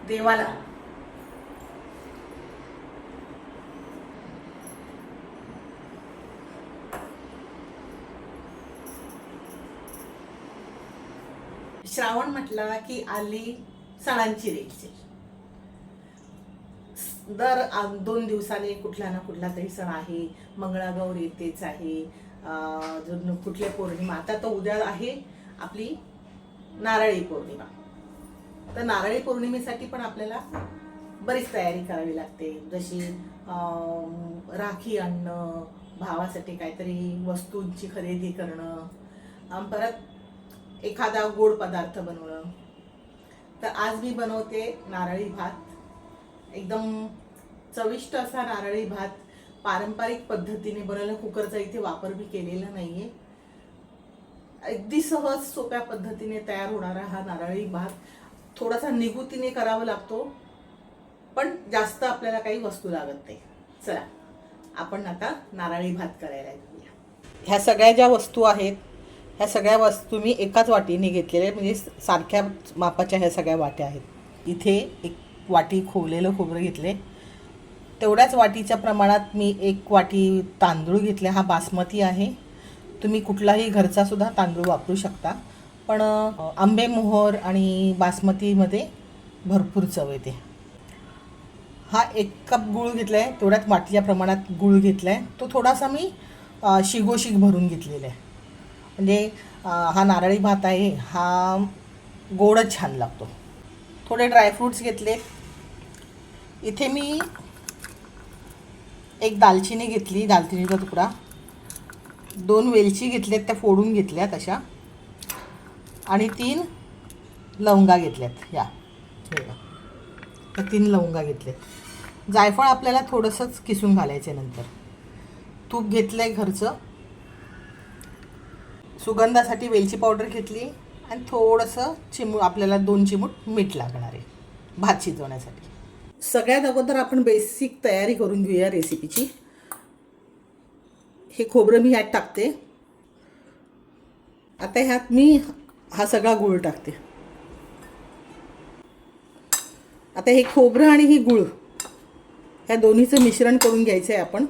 देवाला श्रावण म्हटला की आली सणांची रेलचेल. दर 2 दिवसांनी कुठला ना कुठला तरी सण आहे. मंगळागौर येतेच आहे. अजून कुठल्या पौर्णिमा, आता तर उद्या आहे आपली नारळी पौर्णिमा. तर नारळी पौर्णिमेसाठी पण आपल्याला बरीच तयारी करावी लागते. जशी राखी आणणं, भावासाठी काहीतरी वस्तूंची खरेदी करणं, परत एखादा गोड पदार्थ बनवणं. तर आज मी बनवते नारळी भात. एकदम चविष्ट असा नारळी भात, पारंपरिक पद्धतीने बनवलेला. कुकरचा इथे वापर मी केलेला नाहीये. अगदी सहज सोप्या पद्धतीने तयार होणारा हा नारळी भात. थोडासा निगुतीने करावा लागतो, पण जास्त आपल्याला काही वस्तू लागत नाही. चला आपण आता नारळी भात करायला घेऊया. ह्या सगळ्या ज्या वस्तू आहेत, ह्या सगळ्या वस्तू मी एकाच वाटीने घेतलेल्या, म्हणजे सारख्या मापाच्या ह्या सगळ्या वाट्या आहेत. इथे एक वाटी खोवलेलं खोबरं घेतले. तेवढ्याच वाटीच्या प्रमाणात मी 1 वाटी तांदूळ घेतले. हा बासमती आहे. तुम्ही कुठलाही घरचा सुद्धा तांदूळ वापरू शकता, पण आंबेमोहोर आणि बासमतीमध्ये भरपूर चव येते. हा 1 कप गूळ घेतला आहे. तेवढ्याच वाटीच्या प्रमाणात गूळ घेतला आहे. तो थोडासा मी शिगोशिग भरून घेतलेला आहे. म्हणजे हा नारळी भात आहे, हा गोडच छान लागतो. थोडे ड्रायफ्रूट्स घेतले. इथे मी 1 दालचिनी घेतली, दालचिनीचा तुकडा. 2 वेलची घेतल्यात, त्या फोडून घेतल्यात अशा. आणि 3 लवंगा घेतल्यात. या 3 लवंगा घेतल्यात. जायफळ आपल्याला थोडंसंच किसून घालायचं. नंतर तूप घेतलं आहे घरचं. सुगंधासाठी वेलची पावडर घेतली आणि थोडंसं आपल्याला 2 चिमूट मीठ लागणार आहे भात शिजवण्यासाठी. सगळ्यात अगोदर आपण बेसिक तयारी करून घेऊया रेसिपीची. हे खोबरं मी ह्यात टाकते. आता ह्यात मी हा सगळा गूळ टाकते. आता हे खोबरं आणि ही गूळ ह्या दोन्हीचं मिश्रण करून घ्यायचं आहे आपण.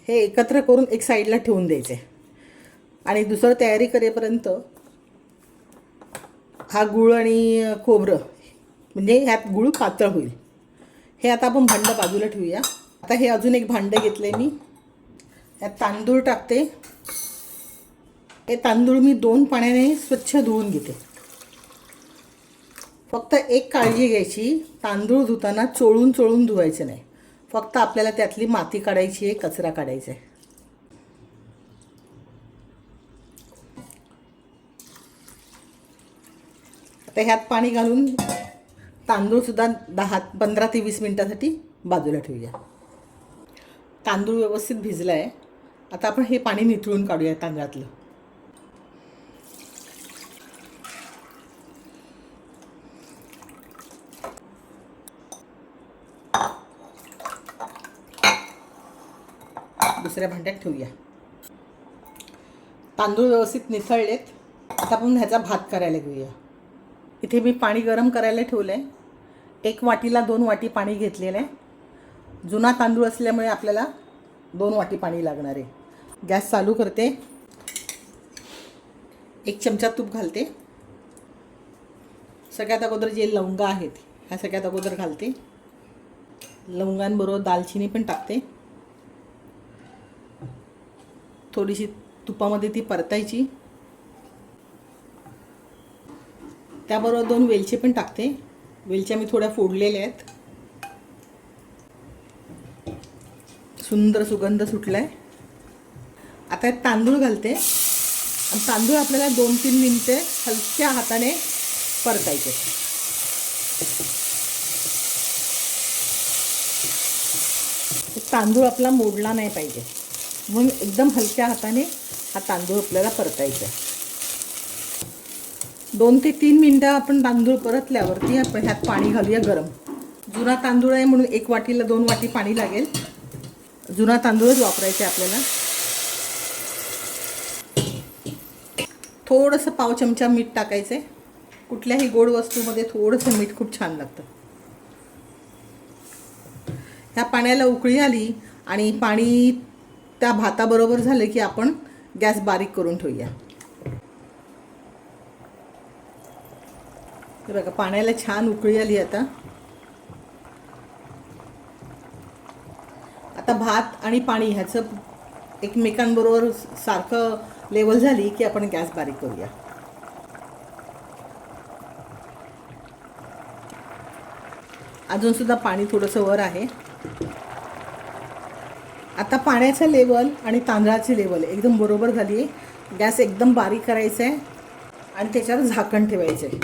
हे एकत्र करून एक साईडला ठेवून द्यायचं आहे. आणि दुसरं तयारी करेपर्यंत हा गूळ आणि खोबरं, म्हणजे ह्यात गूळ पातळ होईल. हे आता आपण भांडं बाजूला ठेवूया. आता हे अजून एक भांडं घेतलं आहे मी. यात तांदूळ टाकते. हे तांदूळ मी 2 पाण्याने स्वच्छ धुवून घेते. फक्त एक काळजी घ्यायची, तांदूळ धुताना चोळून चोळून धुवायचं नाही. फक्त आपल्याला त्यातली माती काढायची आहे, कचरा काढायचा आहे. आता ह्यात पाणी घालून तांदूळसुद्धा 15 ते 20 मिनटासाठी बाजूला ठेवूया. तांदूळ व्यवस्थित भिजला आहे. आता आपण हे पाणी निथळून काढूया तांदळातलं. दुसऱ्या भांड्यात ठेवूया. तांदूळ व्यवस्थित निथळलेत. आता आपण ह्याचा भात करायला घेऊया. इथे मी पाणी गरम करायला ठेवलं आहे. 1 वाटीला 2 वाटी पाणी घेतलेलं आहे. जुना तांदूळ असल्यामुळे आपल्याला 2 वाटी पाणी लागणार आहे. गॅस चालू करते. 1 चमचा तूप घालते. सगळ्यात अगोदर जे लवंगा आहेत ह्या सगळ्यात अगोदर घालते. लवंगांबरोबर दालचिनी पण टाकते. थोडीशी तुपामध्ये ती परतायची. त्याबरोबर 2 वेलची पण टाकते. वेलच्या मी थोड्या फोडलेल्या आहेत. सुंदर सुगंध सुटलाय. आता तांदूळ घालते. आणि तांदूळ आपल्याला 2-3 मिनिटे हलक्या हाताने परतायचे. तांदूळ आपला मोडला नाही पाहिजे, म्हणून एकदम हलक्या हाताने हा तांदूळ आपल्याला परतायचा. 2 ते 3 मिनिटं आपण तांदूळ परतल्यावरती ह्यात पाणी घालूया गरम. जुना तांदूळ आहे म्हणून 1 वाटीला 2 वाटी पाणी लागेल. जुना तांदूळच वापरायचा आपल्याला. थोडंसं पाव चमचा मीठ टाकायचं आहे. कुठल्याही गोड वस्तूमध्ये थोडंसं मीठ खूप छान लागतं. ह्या पाण्याला उकळी आली आणि पाणी त्या भाताबरोबर झालं की आपण गॅस बारीक करून ठेवूया. हे बघा पाण्याला छान उकळी आली. आता भात आणि पाणी ह्याचं एकमेकांबरोबर सारखं लेवल झाली की आपण गॅस बारीक करूया. अजून सुद्धा पाणी थोडंसं वर आहे. आता पाण्याचं लेवल आणि तांदळाची लेवल एकदम बरोबर झाली आहे. गॅस एकदम बारीक करायचा आहे आणि त्याच्यावर झाकण ठेवायचं आहे.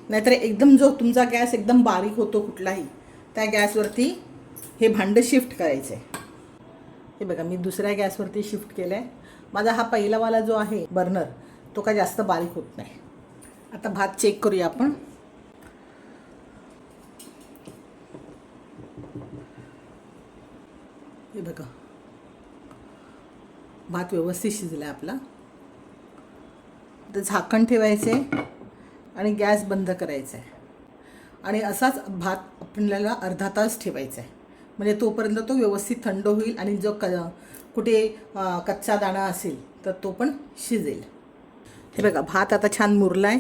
नाहीतर एकदम जो तुमचा गॅस एकदम बारीक होतो कुठलाही, त्या गॅसवरती हे भांडं शिफ्ट करायचं आहे. हे बघा मी दुसऱ्या गॅसवरती शिफ्ट केलं आहे. माझा हा पहिलावाला जो आहे बर्नर तो काय जास्त बारीक होत नाही. आता भात चेक करूया आपण. हे बघा भात व्यवस्थित शिजला आहे आपला. तर झाकण ठेवायचे आणि गॅस बंद करायचा आहे आणि असाच भात आपल्याला अर्धा तास ठेवायचा आहे. म्हणजे तोपर्यंत तो व्यवस्थित थंड होईल आणि जो कुठे कच्चा दाणा असेल तर तो पण शिजेल. हे बघा भात आता छान मुरला आहे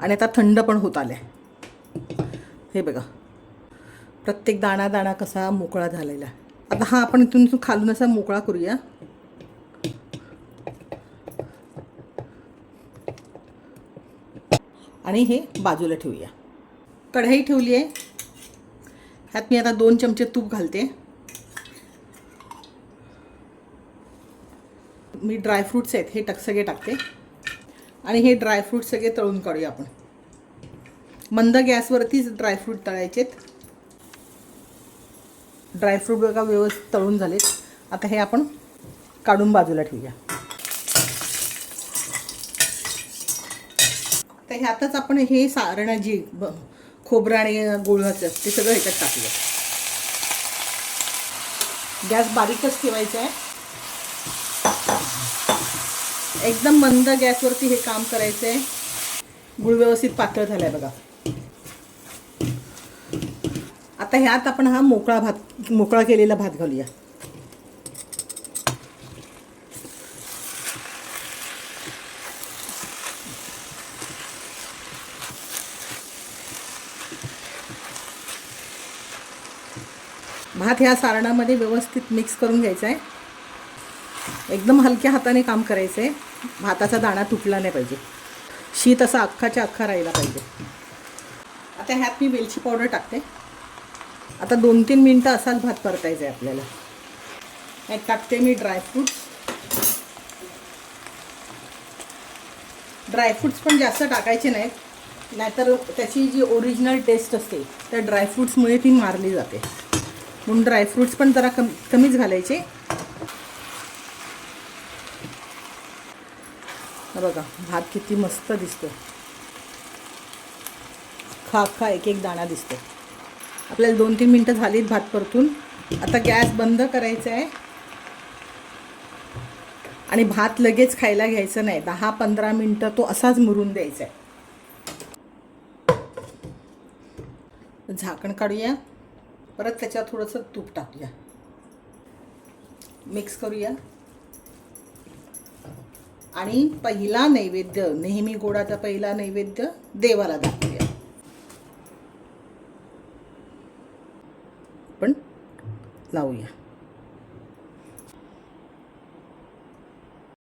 आणि आता थंड पण होत आला आहे. हे बघा प्रत्येक दाणा दाणा कसा मोकळा झालेला आहे. आता हा आपण इथून खालून असा मोकळा करूया. आणि हे बाजूला ठेवूया. कढई ठेवली आहे. ह्यात मी आता 2 चमचे तूप घालते. मी ड्रायफ्रूट्स आहेत हे सगळे टाकते आणि हे ड्रायफ्रूट सगळे तळून काढूया आपण. मंद गॅसवरतीच ड्रायफ्रूट तळायचेत. ड्रायफ्रूट बघा व्यवस्थित तळून झालेत. आता हे आपण काढून बाजूला ठेवूया. तर ह्यातच आपण हे सारण जी खोबरं आणि गुळाचं ते सगळं ह्याच्यात टाकूया. गॅस बारीकच ठेवायचा आहे. एकदम मंद गॅसवरती हे काम करायचं आहे. गुळ व्यवस्थित पातळ झालाय बघा. आता ह्यात आपण हा मोकळा केलेला भात घालूया. भात ह्या सारणामध्ये व्यवस्थित मिक्स करून घ्यायचा आहे. एकदम हलक्या हाताने काम करायचं आहे. भाताचा दाणा तुटला नाही पाहिजे. शीत असा अख्खाच्या अख्खा राहिला पाहिजे. आता ह्यात मी वेलची पावडर टाकते. आता 2-3 मिनटं असाच भात परतायचा आहे आपल्याला. ह्यात टाकते मी ड्रायफ्रूट्स पण जास्त टाकायचे नाहीत, नाहीतर त्याची जी ओरिजिनल टेस्ट असते त्या ड्रायफ्रूट्समुळे ती मारली जाते. म्हणून ड्रायफ्रूट्स पण जरा कमीच घालायचे. बघा भात किती मस्त दिसतो. अख्खा एक दाणा दिसतो. आपल्याला 2-3 मिनटं झालीत भात परतून. आता गॅस बंद करायचा आहे आणि भात लगेच खायला घ्यायचं नाही. 10-15 मिनटं तो असाच मुरून द्यायचा आहे. झाकण काढूया. परत त्याच्यात थोडंसं तूप टाकूया. मिक्स करूया आणि पहिला नैवेद्य, नेहमी गोडाचा पहिला नैवेद्य देवाला दाखवूया. पण लावूया.